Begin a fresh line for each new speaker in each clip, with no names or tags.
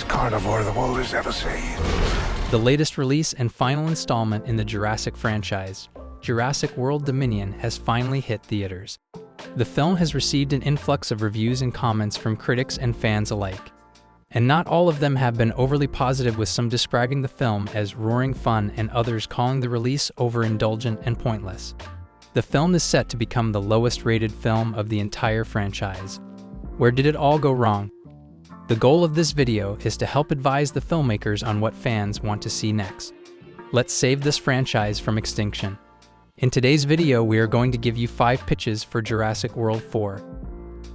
biggest carnivore the world has ever seen.
The latest release and final installment in the Jurassic franchise, Jurassic World Dominion, has finally hit theaters. The film has received an influx of reviews and comments from critics and fans alike. And not all of them have been overly positive, with some describing the film as roaring fun and others calling the release overindulgent and pointless. The film is set to become the lowest-rated film of the entire franchise. Where did it all go wrong? The goal of this video is to help advise the filmmakers on what fans want to see next. Let's save this franchise from extinction. In today's video, we are going to give you 5 pitches for Jurassic World 4.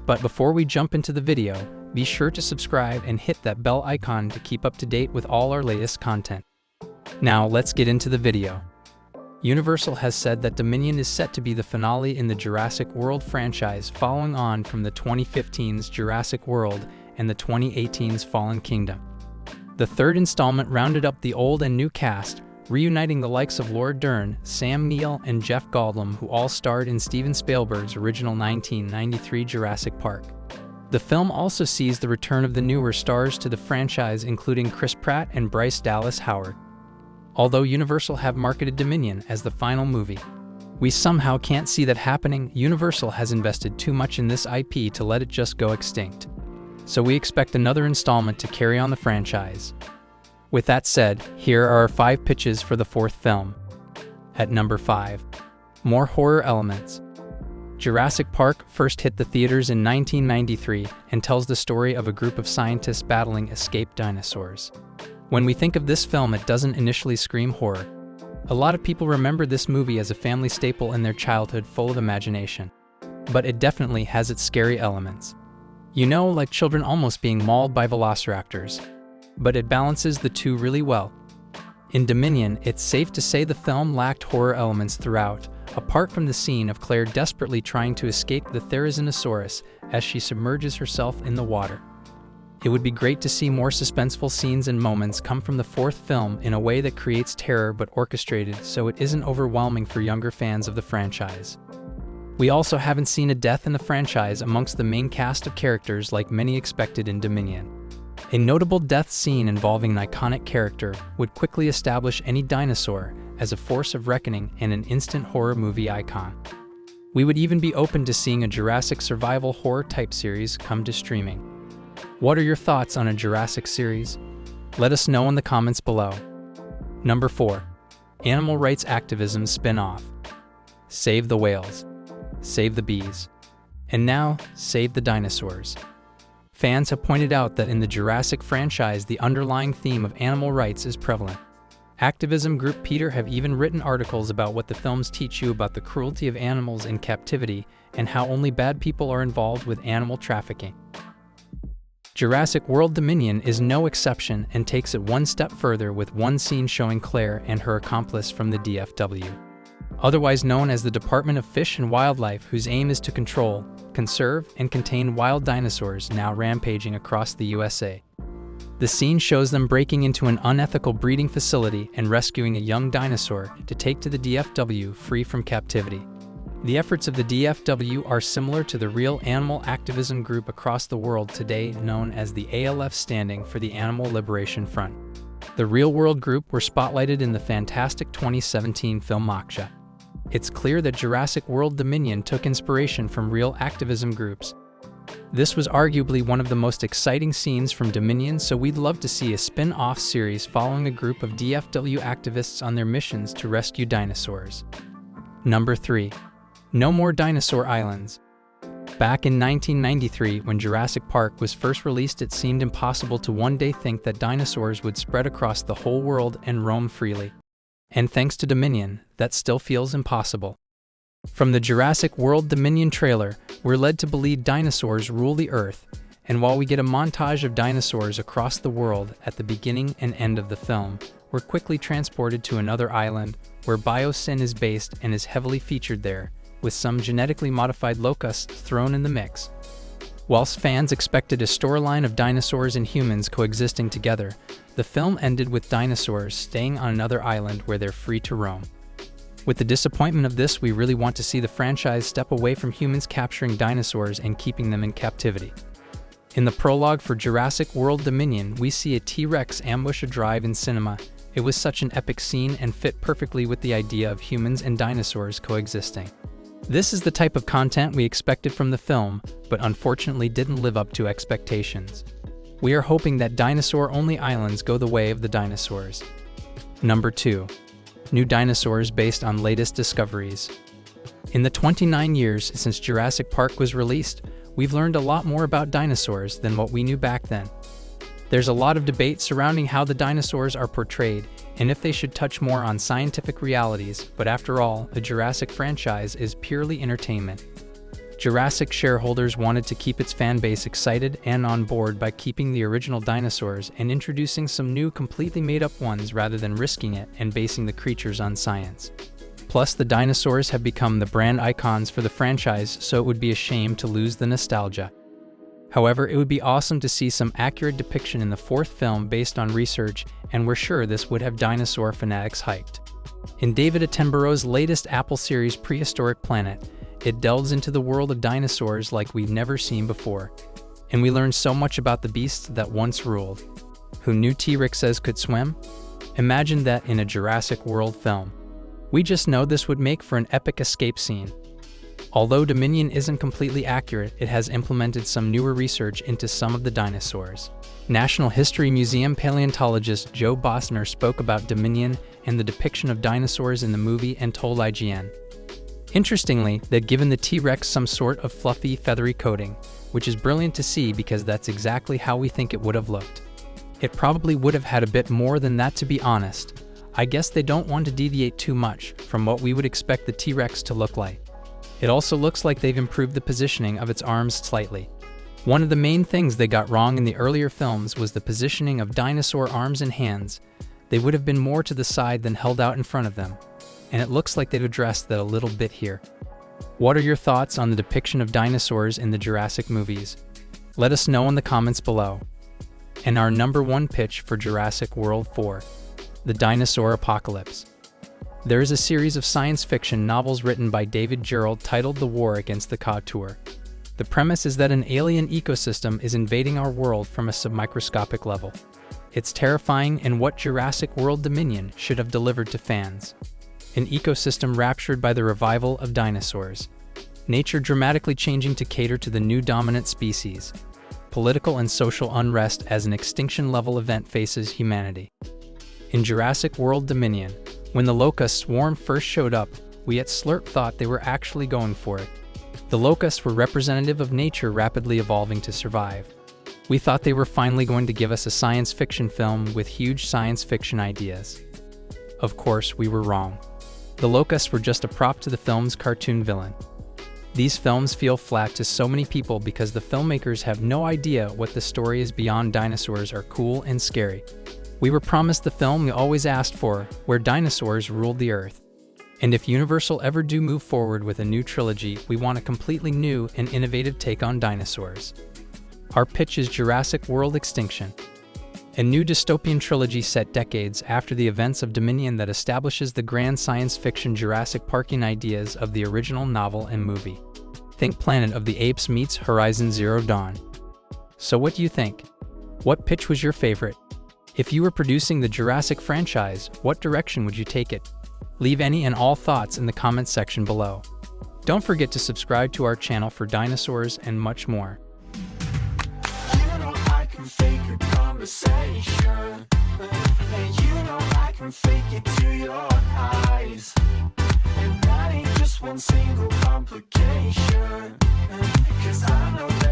But before we jump into the video, be sure to subscribe and hit that bell icon to keep up to date with all our latest content. Now let's get into the video. Universal has said that Dominion is set to be the finale in the Jurassic World franchise, following on from the 2015's Jurassic World and the 2018's Fallen Kingdom. The third installment rounded up the old and new cast, reuniting the likes of Laura Dern, Sam Neill, and Jeff Goldblum, who all starred in Steven Spielberg's original 1993 Jurassic Park. The film also sees the return of the newer stars to the franchise, including Chris Pratt and Bryce Dallas Howard. Although Universal have marketed Dominion as the final movie, we somehow can't see that happening. Universal has invested too much in this IP to let it just go extinct. So we expect another installment to carry on the franchise. With that said, here are our 5 pitches for the 4th film. At number 5. More horror elements. Jurassic Park first hit the theaters in 1993 and tells the story of a group of scientists battling escaped dinosaurs. When we think of this film, it doesn't initially scream horror. A lot of people remember this movie as a family staple in their childhood, full of imagination. But it definitely has its scary elements. You know, like children almost being mauled by velociraptors. But it balances the two really well. In Dominion, it's safe to say the film lacked horror elements throughout, apart from the scene of Claire desperately trying to escape the Therizinosaurus as she submerges herself in the water. It would be great to see more suspenseful scenes and moments come from the 4th film in a way that creates terror but orchestrated so it isn't overwhelming for younger fans of the franchise. We also haven't seen a death in the franchise amongst the main cast of characters like many expected in Dominion. A notable death scene involving an iconic character would quickly establish any dinosaur as a force of reckoning and an instant horror movie icon. We would even be open to seeing a Jurassic survival horror type series come to streaming. What are your thoughts on a Jurassic series? Let us know in the comments below. Number 4. Animal rights activism spin-off. Save the whales. Save the bees. And now, save the dinosaurs. Fans have pointed out that in the Jurassic franchise, the underlying theme of animal rights is prevalent. Activism group Peter have even written articles about what the films teach you about the cruelty of animals in captivity and how only bad people are involved with animal trafficking. Jurassic World Dominion is no exception and takes it one step further with one scene showing Claire and her accomplice from the DFW, otherwise known as the Department of Fish and Wildlife, whose aim is to control, conserve, and contain wild dinosaurs now rampaging across the USA. The scene shows them breaking into an unethical breeding facility and rescuing a young dinosaur to take to the DFW free from captivity. The efforts of the DFW are similar to the real animal activism group across the world today known as the ALF, standing for the Animal Liberation Front. The Real World group were spotlighted in the fantastic 2017 film Moksha. It's clear that Jurassic World Dominion took inspiration from real activism groups. This was arguably one of the most exciting scenes from Dominion, so we'd love to see a spin-off series following a group of DFW activists on their missions to rescue dinosaurs. Number 3. No more dinosaur islands. Back in 1993, when Jurassic Park was first released, it seemed impossible to one day think that dinosaurs would spread across the whole world and roam freely. And thanks to Dominion, that still feels impossible. From the Jurassic World Dominion trailer, we're led to believe dinosaurs rule the Earth, and while we get a montage of dinosaurs across the world at the beginning and end of the film, we're quickly transported to another island where Biosyn is based and is heavily featured there, with some genetically modified locusts thrown in the mix. Whilst fans expected a storyline of dinosaurs and humans coexisting together, the film ended with dinosaurs staying on another island where they're free to roam. With the disappointment of this, we really want to see the franchise step away from humans capturing dinosaurs and keeping them in captivity. In the prologue for Jurassic World Dominion, we see a T-Rex ambush a drive-in cinema. It was such an epic scene and fit perfectly with the idea of humans and dinosaurs coexisting. This is the type of content we expected from the film, but unfortunately didn't live up to expectations. We are hoping that dinosaur-only islands go the way of the dinosaurs. Number 2. New dinosaurs based on latest discoveries. In the 29 years since Jurassic Park was released, we've learned a lot more about dinosaurs than what we knew back then. There's a lot of debate surrounding how the dinosaurs are portrayed and if they should touch more on scientific realities, but after all, the Jurassic franchise is purely entertainment. Jurassic shareholders wanted to keep its fan base excited and on board by keeping the original dinosaurs and introducing some new completely made-up ones rather than risking it and basing the creatures on science. Plus, the dinosaurs have become the brand icons for the franchise, so it would be a shame to lose the nostalgia. However, it would be awesome to see some accurate depiction in the fourth film based on research, and we're sure this would have dinosaur fanatics hyped. In David Attenborough's latest Apple series Prehistoric Planet, it delves into the world of dinosaurs like we've never seen before. And we learn so much about the beasts that once ruled. Who knew T-Rexes could swim? Imagine that in a Jurassic World film. We just know this would make for an epic escape scene. Although Dominion isn't completely accurate, it has implemented some newer research into some of the dinosaurs. National History Museum paleontologist Joe Bosner spoke about Dominion and the depiction of dinosaurs in the movie and told IGN. Interestingly, they'd given the T-Rex some sort of fluffy, feathery coating, which is brilliant to see because that's exactly how we think it would have looked. It probably would have had a bit more than that, to be honest. I guess they don't want to deviate too much from what we would expect the T-Rex to look like. It also looks like they've improved the positioning of its arms slightly. One of the main things they got wrong in the earlier films was the positioning of dinosaur arms and hands. They would have been more to the side than held out in front of them, and it looks like they've addressed that a little bit here. What are your thoughts on the depiction of dinosaurs in the Jurassic movies? Let us know in the comments below. And our number 1 pitch for Jurassic World 4, The Dinosaur Apocalypse. There is a series of science fiction novels written by David Gerrold titled The War Against the Couture. The premise is that an alien ecosystem is invading our world from a submicroscopic level. It's terrifying and what Jurassic World Dominion should have delivered to fans. An ecosystem raptured by the revival of dinosaurs. Nature dramatically changing to cater to the new dominant species. Political and social unrest as an extinction-level event faces humanity. In Jurassic World Dominion, when the locust swarm first showed up, we at Slurp thought they were actually going for it. The locusts were representative of nature rapidly evolving to survive. We thought they were finally going to give us a science fiction film with huge science fiction ideas. Of course, we were wrong. The locusts were just a prop to the film's cartoon villain. These films feel flat to so many people because the filmmakers have no idea what the story is beyond dinosaurs are cool and scary. We were promised the film we always asked for, where dinosaurs ruled the earth. And if Universal ever do move forward with a new trilogy, we want a completely new and innovative take on dinosaurs. Our pitch is Jurassic World Extinction, a new dystopian trilogy set decades after the events of Dominion that establishes the grand science fiction Jurassic Parkian ideas of the original novel and movie. Think Planet of the Apes meets Horizon Zero Dawn. So what do you think? What pitch was your favorite? If you were producing the Jurassic franchise, what direction would you take it? Leave any and all thoughts in the comments section below. Don't forget to subscribe to our channel for dinosaurs and much more.
You know I can fake a conversation, and you know I can fake it to your eyes, and that ain't just one single complication, 'cause I know that